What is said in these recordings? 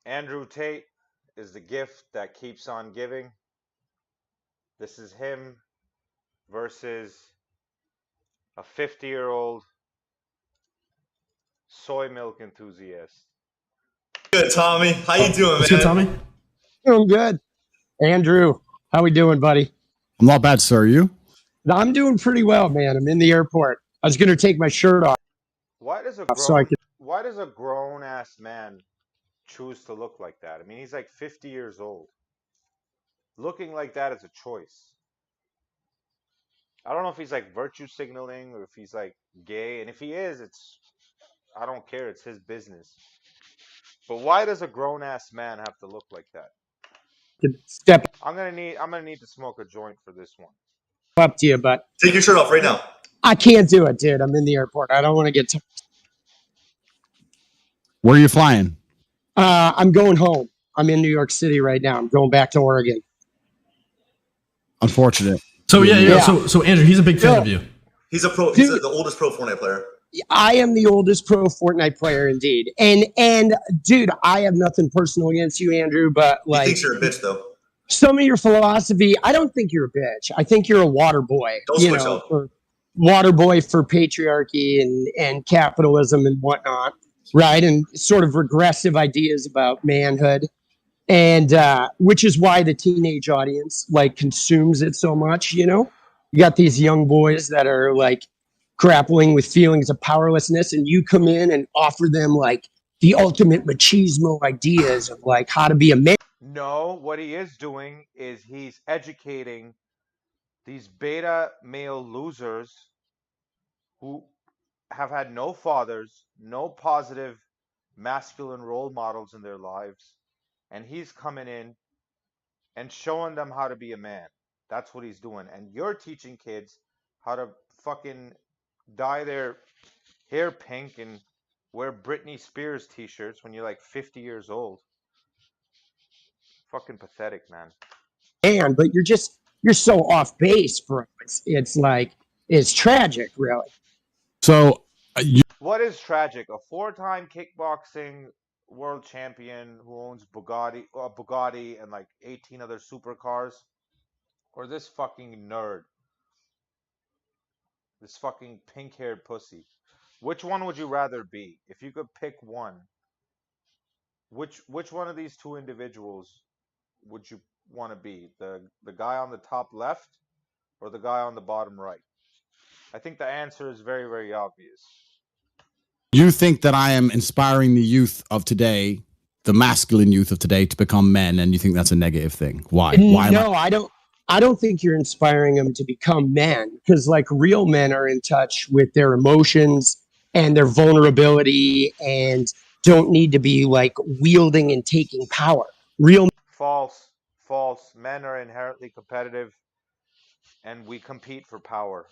Andrew Tate is the gift that keeps on giving. This is him versus a 50-year-old soy milk enthusiast. Good, Tommy. How you doing, What's man? good, Tommy? Doing good. Andrew, how we doing, buddy? I'm not bad, sir. You? I'm doing pretty well, man. I'm in the airport. I was going to take my shirt off Why does so I could. why does a grown ass man choose to look like that? I mean, he's like 50 years old. Looking like that is a choice. I don't know if he's like virtue signaling or if he's like gay, and if he is, I don't care. It's his business. But why does a grown ass man have to look like that? Step I'm gonna need to smoke a joint for this one. up to you, but Take your shirt off right now. I can't do it, dude. I'm in the airport. I don't want to get. Where are you flying? I'm going home. I'm in New York City right now. I'm going back to Oregon. Unfortunate. So yeah. Yeah. So Andrew, he's a big fan of you. He's a pro. He's the oldest pro Fortnite player. I am the oldest pro Fortnite player, indeed. And dude, I have nothing personal against you, Andrew, but He like thinks you're a bitch, though. some of your philosophy, I don't think you're a bitch. I think you're a water boy. Don't switch up. Water boy for patriarchy and capitalism and whatnot, right? And sort of regressive ideas about manhood, and which is why the teenage audience like consumes it so much. You know, you got these young boys that are like grappling with feelings of powerlessness, and you come in and offer them like the ultimate machismo ideas of like how to be a man. No, what he is doing is he's educating these beta male losers who have had no fathers, no positive masculine role models in their lives, and he's coming in and showing them how to be a man. That's what he's doing. And you're teaching kids how to fucking dye their hair pink and wear Britney Spears t-shirts when you're like 50 years old. Fucking pathetic, man. But you're so off base, bro. It's like it's tragic, really. So What is tragic? A four-time kickboxing world champion who owns Bugatti and like 18 other supercars? Or this fucking nerd? This fucking pink-haired pussy? Which one would you rather be? If you could pick one, which one of these two individuals would you want to be? The guy on the top left or the guy on the bottom right? I think the answer is very, very obvious. you think that I am inspiring the youth of today, the masculine youth of today, to become men, and you think that's a negative thing? Why? Why? No, I don't. I don't think you're inspiring them to become men, because like real men are in touch with their emotions and their vulnerability and don't need to be like wielding and taking power. Real False. False. Men are inherently competitive and we compete for power.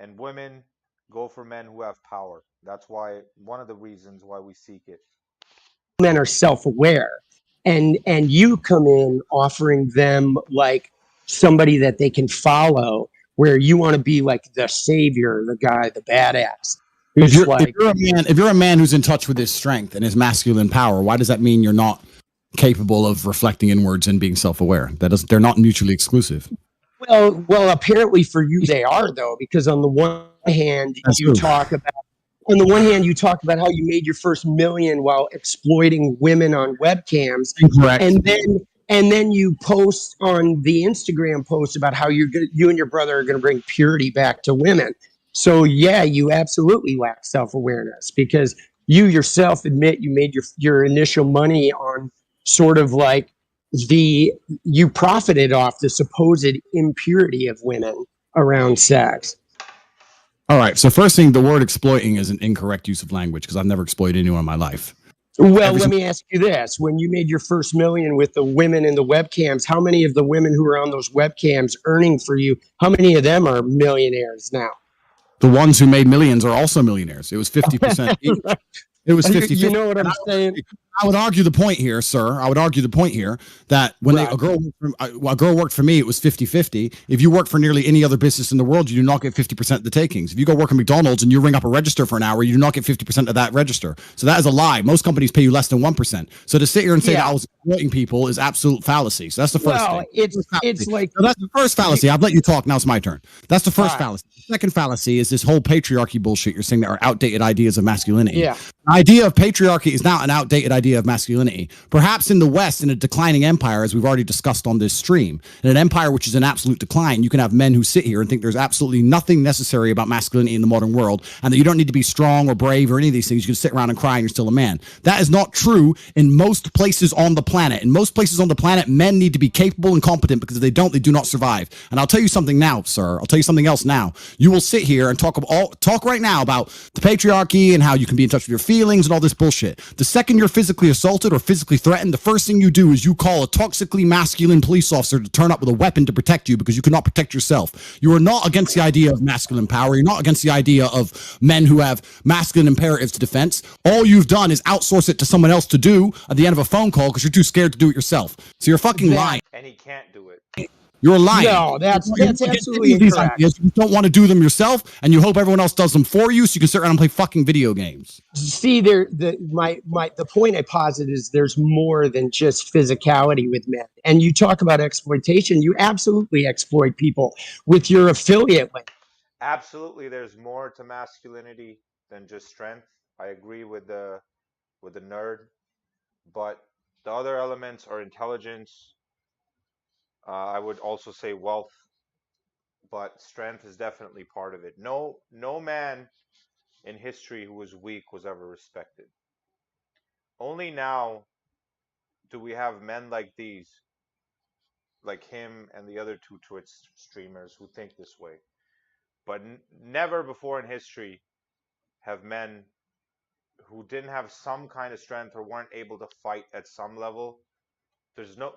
And women go for men who have power. That's why one of the reasons why we seek it. men are self-aware, and you come in offering them like somebody that they can follow, where you want to be like the savior, the guy, the badass. If you're a man who's in touch with his strength and his masculine power, why does that mean you're not capable of reflecting inwards and being self-aware? They're not mutually exclusive. Well, apparently for you they are, though, because on the one hand you talk about how you made your first million while exploiting women on webcams. Incorrect. And then you post on the Instagram post about how you and your brother are going to bring purity back to women. So yeah, you absolutely lack self-awareness, because you yourself admit you made your initial money on sort of like you profited off the supposed impurity of women around sex. All right. So first thing, the word exploiting is an incorrect use of language, because I've never exploited anyone in my life. Well, let me ask you this. When you made your first million with the women in the webcams, how many of the women who were on those webcams earning for you, how many of them are millionaires now? The ones who made millions are also millionaires. It was 50%. It was 50. You know what I'm saying? I would argue the point here, sir. I would argue the point here that when Right. a girl worked for me, it was 50-50. If you work for nearly any other business in the world, you do not get 50% of the takings. If you go work at McDonald's and you ring up a register for an hour, you do not get 50% of that register. So that is a lie. Most companies pay you less than 1%. So to sit here and say that I was exploiting people is absolute fallacy. So that's the first thing. It's like So that's the first fallacy. I've let you talk. Now it's my turn. That's the first fallacy. The second fallacy is this whole patriarchy bullshit you're saying that are outdated ideas of masculinity. Yeah. The idea of patriarchy is now an outdated idea of masculinity. Perhaps in the West, in a declining empire, as we've already discussed on this stream, in an empire which is in absolute decline, you can have men who sit here and think there's absolutely nothing necessary about masculinity in the modern world, and that you don't need to be strong or brave or any of these things. You can sit around and cry and you're still a man. That is not true in most places on the planet. In most places on the planet, men need to be capable and competent, because if they don't, they do not survive. And I'll tell you something now, sir. I'll tell you something else now. You will sit here and talk right now about the patriarchy and how you can be in touch with your feelings and all this bullshit. The second you're physically assaulted or physically threatened, the first thing you do is you call a toxically masculine police officer to turn up with a weapon to protect you, because you cannot protect yourself. You are not against the idea of masculine power. You're not against the idea of men who have masculine imperatives to defense. All you've done is outsource it to someone else to do at the end of a phone call because you're too scared to do it yourself. So you're fucking lying. And he can't do it. You're lying. No, that's absolutely these incorrect. ideas. You don't want to do them yourself, and you hope everyone else does them for you, so you can sit around and play fucking video games. See, the point I posit is there's more than just physicality with men. And you talk about exploitation. You absolutely exploit people with your affiliate link. Absolutely, there's more to masculinity than just strength. I agree with the nerd, but the other elements are intelligence. I would also say wealth, but strength is definitely part of it. No man in history who was weak was ever respected. Only now do we have men like these, like him and the other two Twitch streamers who think this way. But never before in history have men who didn't have some kind of strength or weren't able to fight at some level.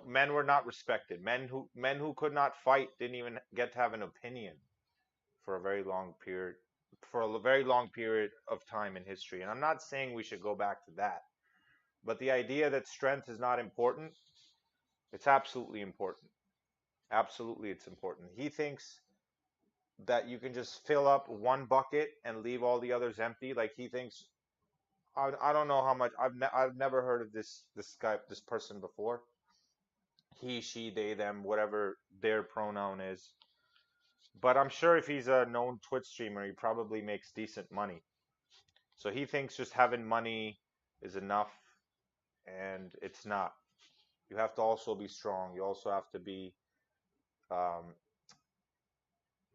Men were not respected. Men who could not fight didn't even get to have an opinion for a very long period of time in history. And I'm not saying we should go back to that. But the idea that strength is not important, it's absolutely important. Absolutely, it's important. He thinks that you can just fill up one bucket and leave all the others empty. Like he thinks, I don't know how much. I've never heard of this person before. He, she, they, them, whatever their pronoun is. But I'm sure if he's a known Twitch streamer, he probably makes decent money. So he thinks just having money is enough, and it's not. You have to also be strong. You also have to be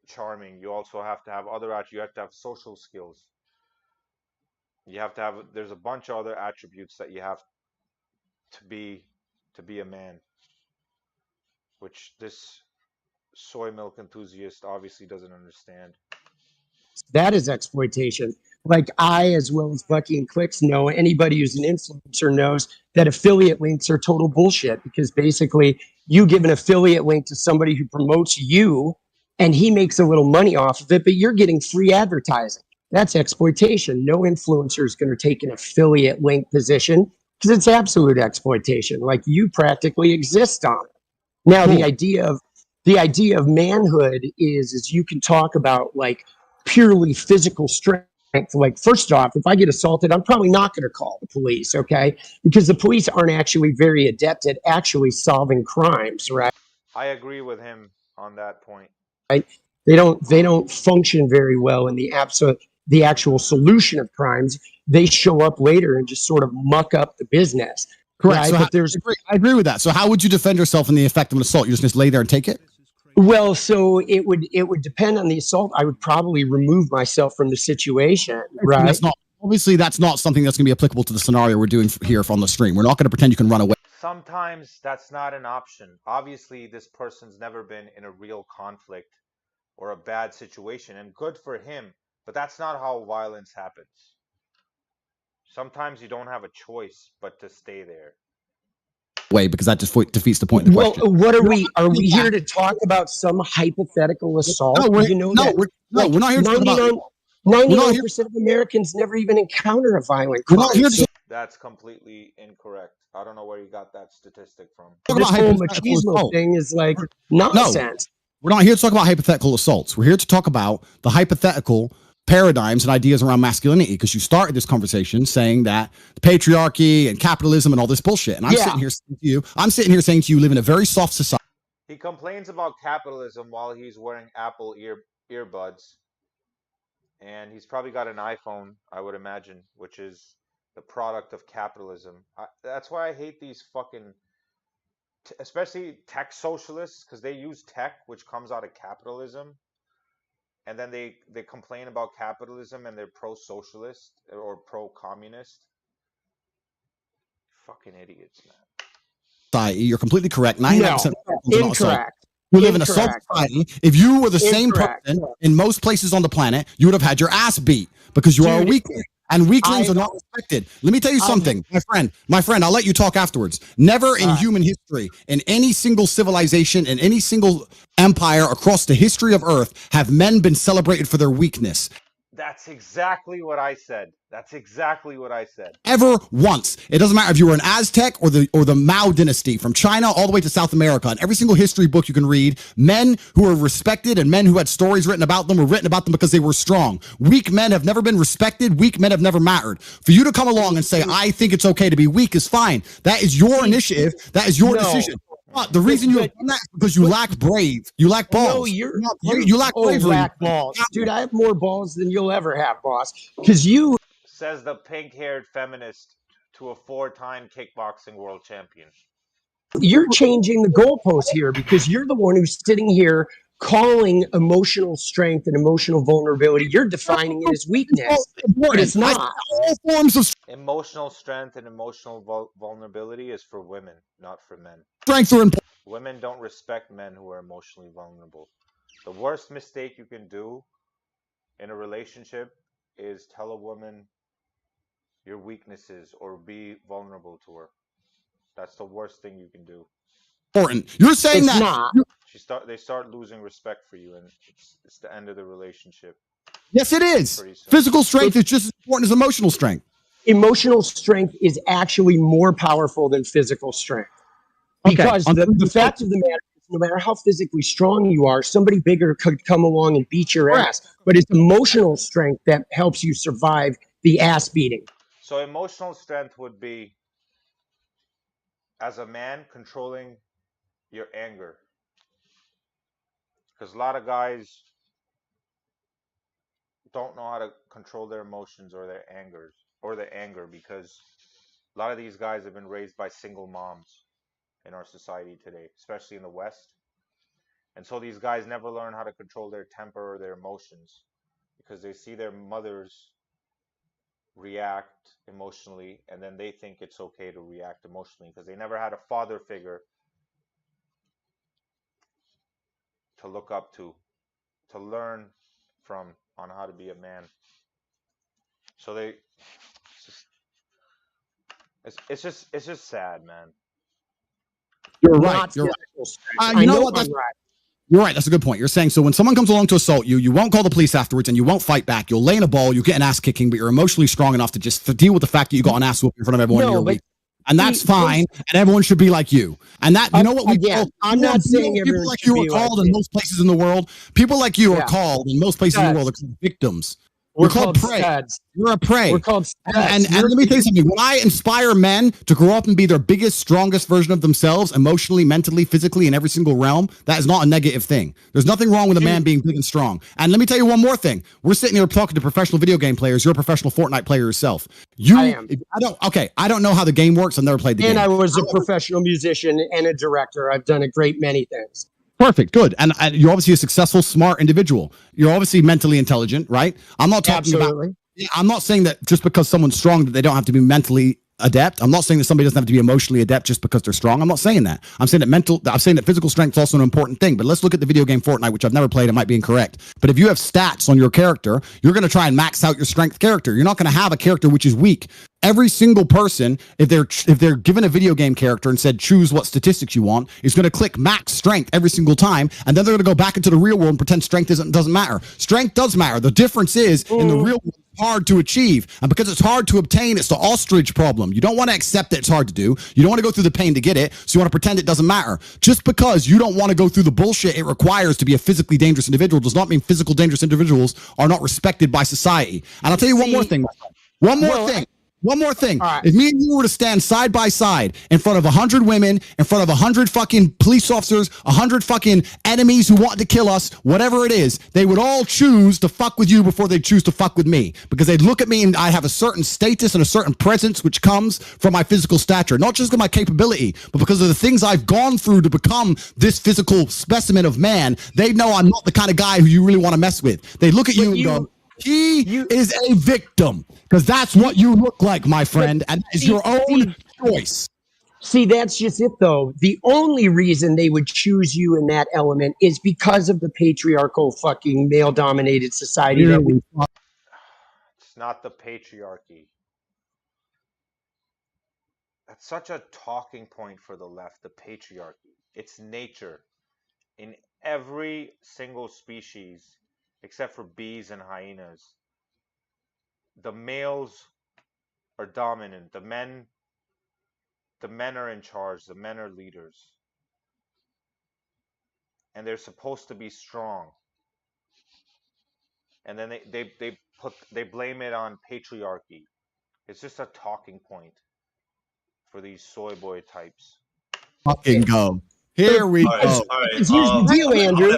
charming. You also have to have other attributes. You have to have social skills. You have to have. There's a bunch of other attributes that you have to be a man, which this soy milk enthusiast obviously doesn't understand. That is exploitation. Like I, as well as Bucky and Clicks, know, anybody who's an influencer knows that affiliate links are total bullshit, because basically you give an affiliate link to somebody who promotes you and he makes a little money off of it, but you're getting free advertising. That's exploitation. No influencer is going to take an affiliate link position because it's absolute exploitation. Like you practically exist on it. Now, the idea of manhood is you can talk about like purely physical strength. Like, first off, if I get assaulted, I'm probably not going to call the police, okay? Because the police aren't actually very adept at actually solving crimes, right? I agree with him on that point. Right? They don't function very well in the actual solution of crimes. They show up later and just sort of muck up the business. Correct. Right? So I agree with that. So how would you defend yourself in the effect of an assault? You just lay there and take it? Well, so it would depend on the assault. I would probably remove myself from the situation, right? That's not something that's going to be applicable to the scenario we're doing here on the stream. We're not going to pretend you can run away. Sometimes that's not an option. Obviously, this person's never been in a real conflict or a bad situation, and good for him, but that's not how violence happens. Sometimes you don't have a choice but to stay there. Way, because that just defeats the point of the question. Well, what are we here to talk about some hypothetical assault? No, we're not here to talk about 99% of Americans never even encounter a violent crime. That's completely incorrect. I don't know where you got that statistic from. Talk This about whole hypothetical machismo assault. thing is like nonsense. We're not here to talk about hypothetical assaults. We're here to talk about the hypothetical paradigms and ideas around masculinity, because you started this conversation saying that the patriarchy and capitalism and all this bullshit. And I'm Yeah. sitting here saying to you, you live in a very soft society. He complains about capitalism while he's wearing Apple earbuds, and he's probably got an iPhone, I would imagine, which is the product of capitalism. That's why I hate these fucking, especially tech socialists, because they use tech, which comes out of capitalism, and then they complain about capitalism and they're pro-socialist or pro-communist. Fucking idiots, man. You're completely correct. 99% Incorrect. You live in a soft society. If you were the same Incorrect. person in most places on the planet, you would have had your ass beat because you are a Dude, weakling. And weaklings are not respected. Let me tell you something, my friend, I'll let you talk afterwards. Never in human history, in any single civilization, in any single empire across the history of Earth, have men been celebrated for their weakness. That's exactly what I said. That's exactly what I said. Ever once. It doesn't matter if you were an Aztec or the Mao dynasty, from China all the way to South America. In every single history book you can read, men who were respected and men who had stories written about them were written about them because they were strong. Weak men have never been respected. Weak men have never mattered. For you to come along and say, I think it's okay to be weak, is fine. That is your initiative. That is your decision. But the reason you have done that is because you lack brave. You lack balls. No, you lack bravery. Lack balls. Dude, I have more balls than you'll ever have, boss. Because you... Says the pink-haired feminist to a 4-time kickboxing world champion. You're changing the goalpost here because you're the one who's sitting here calling emotional strength and emotional vulnerability. You're defining it as weakness, but it's not. All forms of Emotional strength and emotional vulnerability is for women, not for men. strength are important. Women don't respect men who are emotionally vulnerable. The worst mistake you can do in a relationship is tell a woman your weaknesses or be vulnerable to her. That's the worst thing you can do. You're saying It's that not. They start losing respect for you, and it's the end of the relationship. Yes, it is. Physical strength is just as important as emotional strength. Emotional strength is actually more powerful than physical strength. Because the fact of the matter is, no matter how physically strong you are, somebody bigger could come along and beat your ass. But it's emotional strength that helps you survive the ass beating. So emotional strength would be, as a man, controlling your anger. Because a lot of guys don't know how to control their emotions or their anger, because a lot of these guys have been raised by single moms in our society today, especially in the West. And so these guys never learn how to control their temper or their emotions because they see their mothers react emotionally, and then they think it's okay to react emotionally because they never had a father figure to look up to learn from on how to be a man. So it's just sad, man. You're right. You're right. You know what? You're right. That's a good point. You're saying, so when someone comes along to assault you, you won't call the police afterwards and you won't fight back. You'll lay in a ball, you get an ass kicking, but you're emotionally strong enough to just deal with the fact that you got an ass whoop in front of everyone. And that's fine. And everyone should be like you. And that, you know what I'm not saying people like you are called in most places in the world. People like you are called in most places in the world are called victims. We're called prey. Studs. You're a prey. We're called studs. And let me tell you something. When I inspire men to grow up and be their biggest, strongest version of themselves, emotionally, mentally, physically, in every single realm, that is not a negative thing. There's nothing wrong with a man being big and strong. And let me tell you one more thing. We're sitting here talking to professional video game players. You're a professional Fortnite player yourself. I am. I don't know how the game works. I've never played the game. And I was a professional musician and a director. I've done a great many things. Perfect. Good. And you're obviously a successful, smart individual. You're obviously mentally intelligent, right? I'm not talking about... I'm not saying that just because someone's strong that they don't have to be mentally adept. I'm not saying that somebody doesn't have to be emotionally adept just because they're strong. I'm not saying that. I'm saying that physical strength is also an important thing. But let's look at the video game Fortnite, which I've never played. It might be incorrect. But if you have stats on your character, you're going to try and max out your strength character. You're not going to have a character which is weak. Every single person, if they're given a video game character and said choose what statistics you want, is going to click max strength every single time, and then they're going to go back into the real world and pretend strength doesn't matter. Strength does matter. The difference is in the real world, it's hard to achieve, and because it's hard to obtain, it's the ostrich problem. You don't want to accept that it's hard to do. You don't want to go through the pain to get it, so you want to pretend it doesn't matter. Just because you don't want to go through the bullshit it requires to be a physically dangerous individual does not mean physical dangerous individuals are not respected by society. And I'll tell you one more thing. One more thing. Right. If me and you were to stand side by side in front of 100 women, in front of 100 fucking police officers, 100 fucking enemies who want to kill us, whatever it is, they would all choose to fuck with you before they choose to fuck with me, because they'd look at me and I have a certain status and a certain presence which comes from my physical stature, not just my capability, but because of the things I've gone through to become this physical specimen of man. They know I'm not the kind of guy who you really want to mess with. They look at you and go, he is a victim, because that's what you look like, my friend, and it's your own choice. See, that's just it, though. The only reason they would choose you in that element is because of the patriarchal fucking male-dominated society that we. It's not the patriarchy. That's such a talking point for the left, the patriarchy. It's nature. In every single species, except for bees and hyenas, the males are dominant. The men are in charge. The men are leaders. And they're supposed to be strong. And then they blame it on patriarchy. It's just a talking point for these soy boy types. Fucking go. Here we All right, go. all right. Here's the deal, Andrew.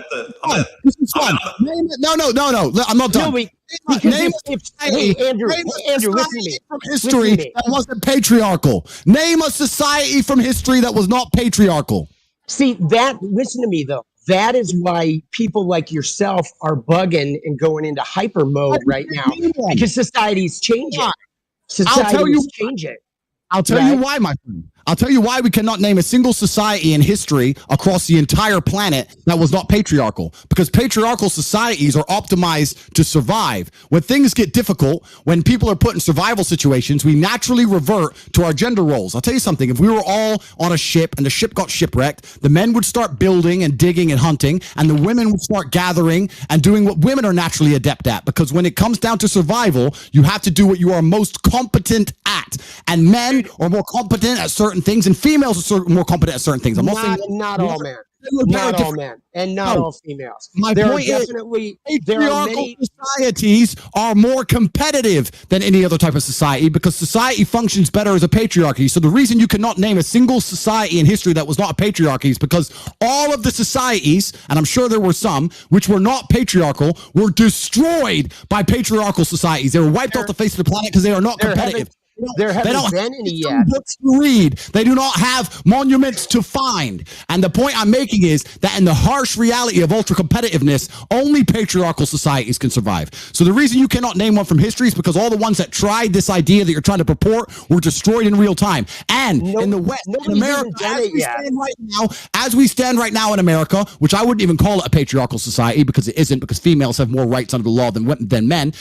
This is fun. No. I'm not done. No, hey, Andrew, listen to me. From history that wasn't patriarchal. Name a society from history that was not patriarchal. See, listen to me, though. That is why people like yourself are bugging and going into hyper mode right now, because society's changing. Society's changing. I'll tell you why, my friend. I'll tell you why we cannot name a single society in history across the entire planet that was not patriarchal. Because patriarchal societies are optimized to survive. When things get difficult, when people are put in survival situations, we naturally revert to our gender roles. I'll tell you something. If we were all on a ship and the ship got shipwrecked, the men would start building and digging and hunting, and the women would start gathering and doing what women are naturally adept at. Because when it comes down to survival, you have to do what you are most competent at. And men are more competent at certain things, and females are more competent at certain things. I'm not all men. Not all men, and not all females. There point are definitely patriarchal societies are more competitive than any other type of society, because society functions better as a patriarchy. So the reason you cannot name a single society in history that was not a patriarchy is because all of the societies, and I'm sure there were some which were not patriarchal, were destroyed by patriarchal societies. They were wiped off the face of the planet because they are not competitive. There haven't been any yet. Books to read. They do not have monuments to find. And the point I'm making is that in the harsh reality of ultra competitiveness, only patriarchal societies can survive. So the reason you cannot name one from history is because all the ones that tried this idea that you're trying to purport were destroyed in real time. And in the West, in America, as we stand right now in America, which I wouldn't even call it a patriarchal society because it isn't, because females have more rights under the law than men.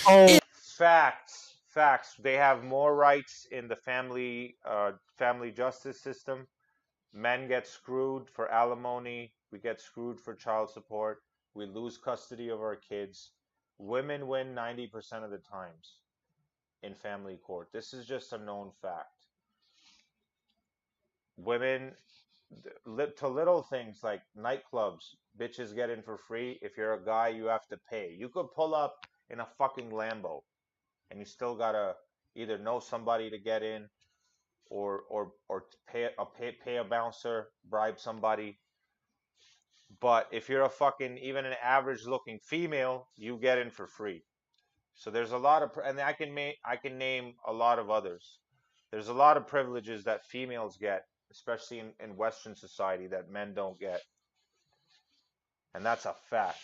Facts. They have more rights in the family justice system. Men get screwed for alimony. We get screwed for child support. We lose custody of our kids. Women win 90% of the times in family court. This is just a known fact. Women, to little things like nightclubs, bitches get in for free. If you're a guy, you have to pay. You could pull up in a fucking Lambo, and you still gotta either know somebody to get in, or pay a bouncer, bribe somebody. But if you're a fucking even an average looking female, you get in for free. So there's a lot of, and I can name a lot of others. There's a lot of privileges that females get, especially in Western society, that men don't get. and that's a fact.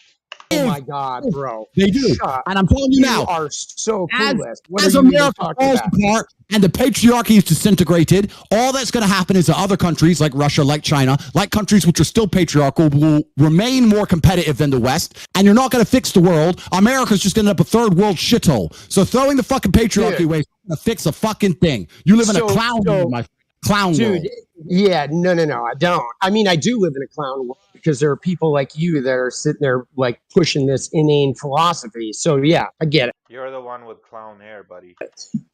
Oh my God, bro. They do. Shut And I'm telling you now, are so as, clueless. What as are you even America talking falls about? apart and the patriarchy is disintegrated, all that's going to happen is that other countries like Russia, like China, like countries which are still patriarchal, will remain more competitive than the West. And you're not going to fix the world. America's just going to end up a third world shithole. So throwing the fucking patriarchy away is going to fix a fucking thing. You live in a clown world, my clown world. Yeah, no, I don't. I mean, I do live in a clown world because there are people like you that are sitting there like pushing this inane philosophy. So yeah, I get it. You're the one with clown hair, buddy.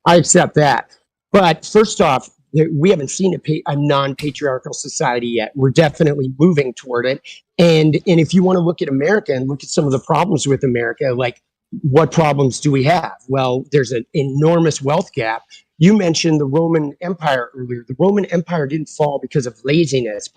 I accept that. But first off, we haven't seen a non-patriarchal society yet. We're definitely moving toward it. And if you want to look at America and look at some of the problems with America, like what problems do we have? Well, there's an enormous wealth gap. You mentioned the Roman Empire earlier. The Roman Empire didn't fall because of laziness.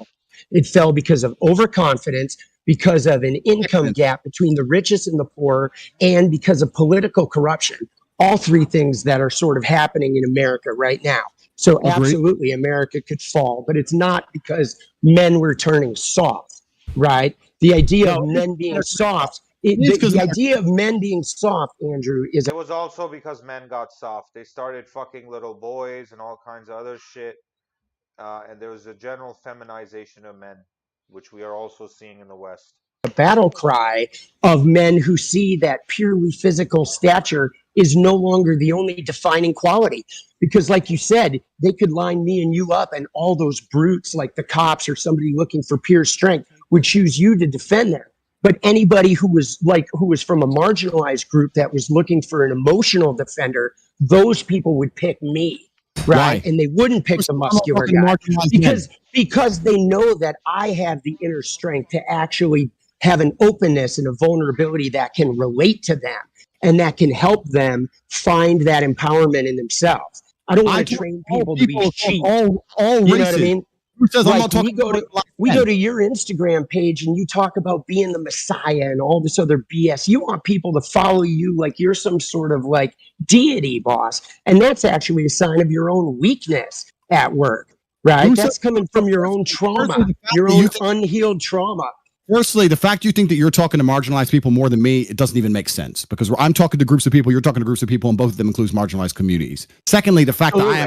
It fell because of overconfidence, because of an income gap between the richest and the poor, and because of political corruption. All three things that are sort of happening in America right now. So absolutely, America could fall, but it's not because men were turning soft, right? The idea of men being soft, the idea of men being soft, Andrew, is It was also because men got soft. They started fucking little boys and all kinds of other shit. And there was a general feminization of men, which we are also seeing in the West. a battle cry of men who see that purely physical stature is no longer the only defining quality. Because like you said, they could line me and you up, and all those brutes like the cops or somebody looking for pure strength would choose you to defend them. But anybody who was from a marginalized group that was looking for an emotional defender, those people would pick me, right? And they wouldn't pick the muscular guy because they know that I have the inner strength to actually have an openness and a vulnerability that can relate to them and that can help them find that empowerment in themselves. I don't want to train people to be sheep. All you know what I mean? Who says I'm not we talking go to your Instagram page and you talk about being the Messiah and all this other BS. You want people to follow you like you're some sort of like deity, boss. And that's actually a sign of your own weakness at work, right? That's coming from your own trauma, your own unhealed trauma. Firstly, the fact you think that you're talking to marginalized people more than me, it doesn't even make sense, because I'm talking to groups of people, you're talking to groups of people, and both of them includes marginalized communities. Secondly, the fact that I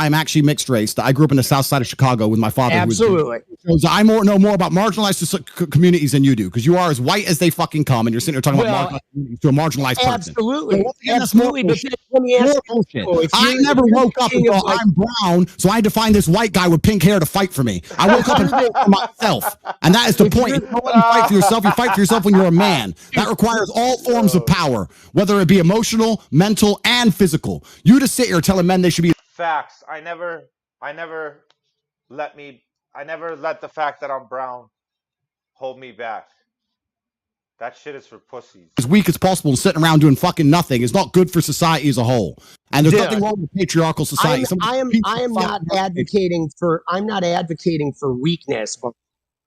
am actually mixed race, that I grew up in the south side of Chicago with my father. Absolutely. So I know more about marginalized communities than you do, because you are as white as they fucking come, and you're sitting there talking about marginalized communities to a marginalized person. Absolutely. Absolutely. But let me ask you, I never woke up and thought I'm brown, so I had to find this white guy with pink hair to fight for me. I woke up and fought for myself. And that is the point. You fight for yourself. You fight for yourself when you're a man. That requires all forms of power, whether it be emotional, mental, and physical. You to sit here telling men they should be facts. I never let the fact that I'm brown hold me back. That shit is for pussies. As weak as possible and sitting around doing fucking nothing is not good for society as a whole. And there's nothing wrong with patriarchal society. I'm not advocating for weakness, but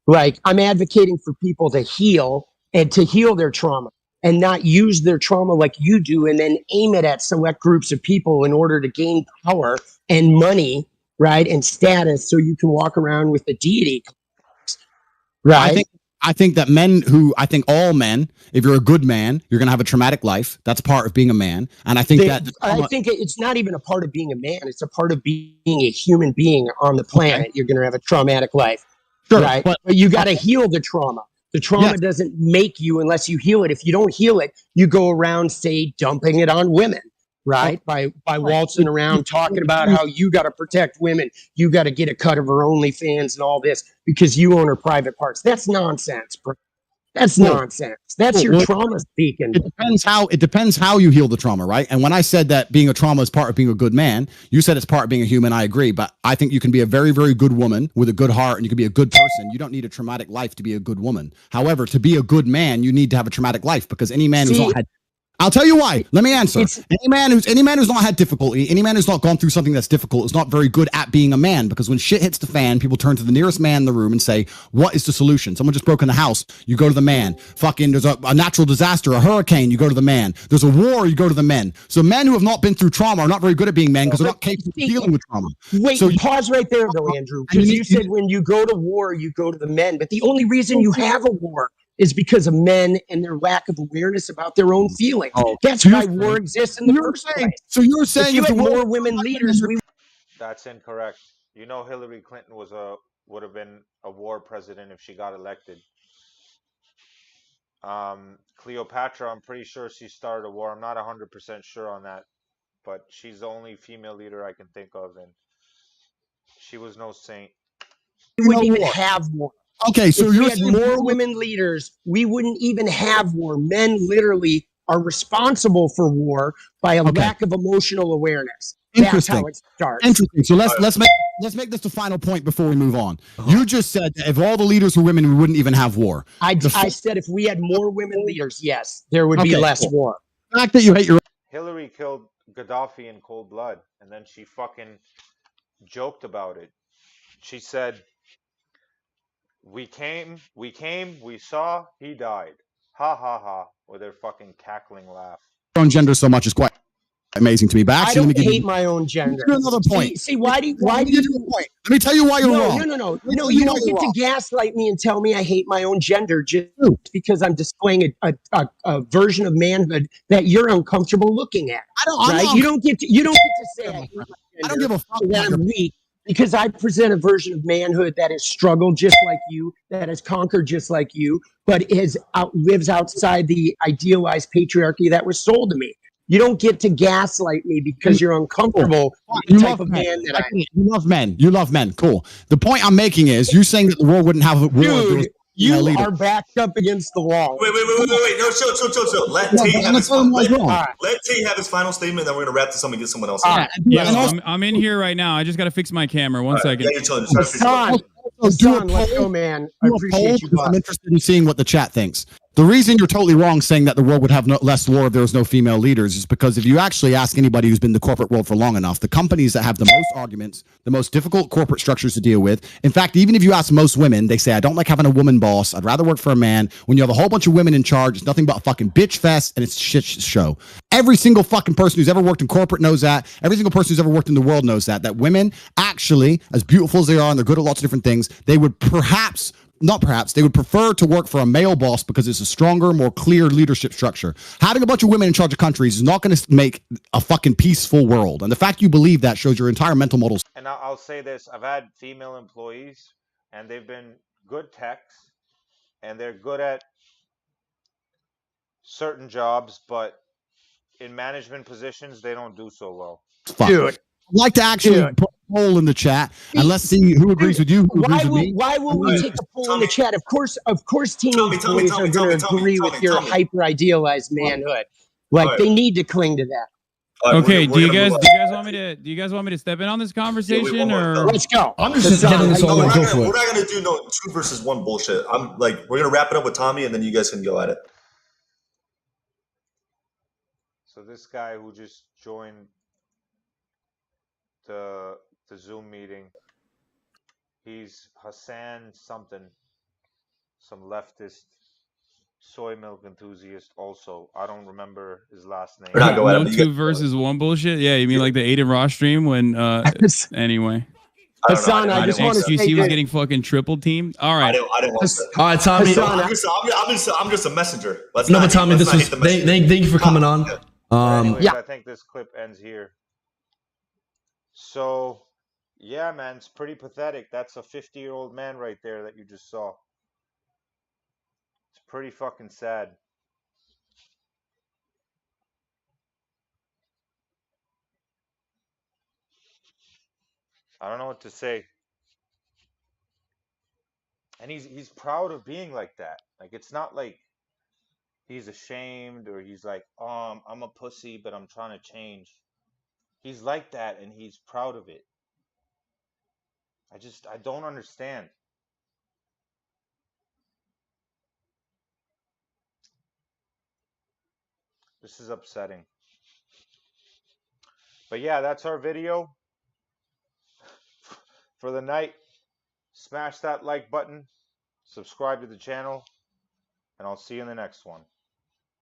like I'm advocating for people to heal and to heal their trauma and not use their trauma like you do and then aim it at select groups of people in order to gain power and money, right? And status so you can walk around with the deity, right? I think all men, if you're a good man, you're going to have a traumatic life. That's part of being a man. And I think it's not even a part of being a man. It's a part of being a human being on the planet. Okay. You're going to have a traumatic life. Sure, right. But you got to heal the trauma. The trauma doesn't make you unless you heal it. If you don't heal it, you go around, say, dumping it on women, right? By waltzing around talking about how you got to protect women. You got to get a cut of her OnlyFans and all this because you own her private parts. That's nonsense, bro. That's nonsense. That's your trauma speaking. It depends how you heal the trauma, right? And when I said that being a trauma is part of being a good man, you said it's part of being a human. I agree, but I think you can be a very, very good woman with a good heart, and you can be a good person. You don't need a traumatic life to be a good woman. However, to be a good man, you need to have a traumatic life, because any man who's not had I'll tell you why. Let me answer. It's- Any man who's not had difficulty, any man who's not gone through something that's difficult is not very good at being a man, because when shit hits the fan, people turn to the nearest man in the room and say, what is the solution? Someone just broke in the house, you go to the man. Fucking there's a natural disaster, a hurricane, you go to the man. There's a war, you go to the men. So men who have not been through trauma are not very good at being men because they're not capable of dealing with trauma. Wait, So pause right there though, Andrew, because you said when you go to war, you go to the men, but the only reason you have a war is because of men and their lack of awareness about their own feelings. That's why war exists in the first place. So you're saying if you if had the world- more women leaders, we That's incorrect. You know, Hillary Clinton would have been a war president if she got elected. Cleopatra, I'm pretty sure she started a war. I'm not 100% sure on that, but she's the only female leader I can think of, and she was no saint. wouldn't even have war. Okay, so if you're we had saying more women leaders, we wouldn't even have war. Men literally are responsible for war by a lack of emotional awareness. That's how it starts. Interesting. So let's make this the final point before we move on. You just said that if all the leaders were women, we wouldn't even have war. I said if we had more women leaders, yes, there would be less war. The fact that you hate your Hillary killed Gaddafi in cold blood, and then she fucking joked about it. She said, we came, we saw, he died. Ha ha ha, with her fucking cackling laugh. own gender so much is quite amazing to me. But actually, I let me don't give hate you my own gender. another point. See, why do you? Let me tell you why you're wrong. No. You don't get to gaslight me and tell me I hate my own gender just because I'm displaying a version of manhood that you're uncomfortable looking at. You don't get to say I hate my gender. I don't give a fuck that I'm weak because I present a version of manhood that has struggled just like you, that has conquered just like you, but lives outside the idealized patriarchy that was sold to me. You don't get to gaslight me because you're uncomfortable with the type of man that I am. You love men. You love men. Cool. The point I'm making is you saying that the world wouldn't have a war. Dude, you are backed up against the wall. Wait. No, chill. Let Tate have his final statement, then we're gonna wrap this up and get someone else. Yeah, I'm in here right now. I just gotta fix my camera. One second. Yeah, you're chilling. Let's go, man. I appreciate you. I'm interested in seeing what the chat thinks. The reason you're totally wrong saying that the world would have less war if there was no female leaders is because if you actually ask anybody who's been in the corporate world for long enough, the companies that have the most arguments, the most difficult corporate structures to deal with, in fact, even if you ask most women, they say, I don't like having a woman boss. I'd rather work for a man. When you have a whole bunch of women in charge, it's nothing but a fucking bitch fest and it's a shit show. Every single fucking person who's ever worked in corporate knows that. Every single person who's ever worked in the world knows that women actually, as beautiful as they are, and they're good at lots of different things, they would they would prefer to work for a male boss because it's a stronger, more clear leadership structure. Having a bunch of women in charge of countries is not going to make a fucking peaceful world. And the fact you believe that shows your entire mental model. And I'll say this, I've had female employees, and they've been good techs, and they're good at certain jobs, but in management positions, they don't do so well. Dude. I'd like to actually put a poll in the chat and let's see who agrees with you. Why will we take a poll in the chat? Of course, teenage boys are going to agree with your hyper idealized manhood. Like they need to cling to that. Okay, do you guys want me to step in on this conversation or let's go? I'm just getting this all. We're not gonna do no 2 versus 1 bullshit. We're gonna wrap it up with Tommy and then you guys can go at it. So this guy who just joined the Zoom meeting, he's Hassan something, some leftist soy milk enthusiast also. I don't remember his last name. No 2 versus 1 bullshit? Yeah, you mean like the Aiden Ross stream when anyway. Hassan, I just want to say he was getting fucking triple teamed. All right. I didn't want that. All right, Tommy. I'm just a messenger. Tommy, this was thank you for coming on. Anyways, I think this clip ends here. So, yeah, man, it's pretty pathetic. That's a 50-year-old man right there that you just saw. It's pretty fucking sad. I don't know what to say. And he's proud of being like that. Like, it's not like he's ashamed or he's like, I'm a pussy, but I'm trying to change. He's like that and he's proud of it. I don't understand. This is upsetting. But yeah, that's our video for the night. Smash that like button, subscribe to the channel, and I'll see you in the next one.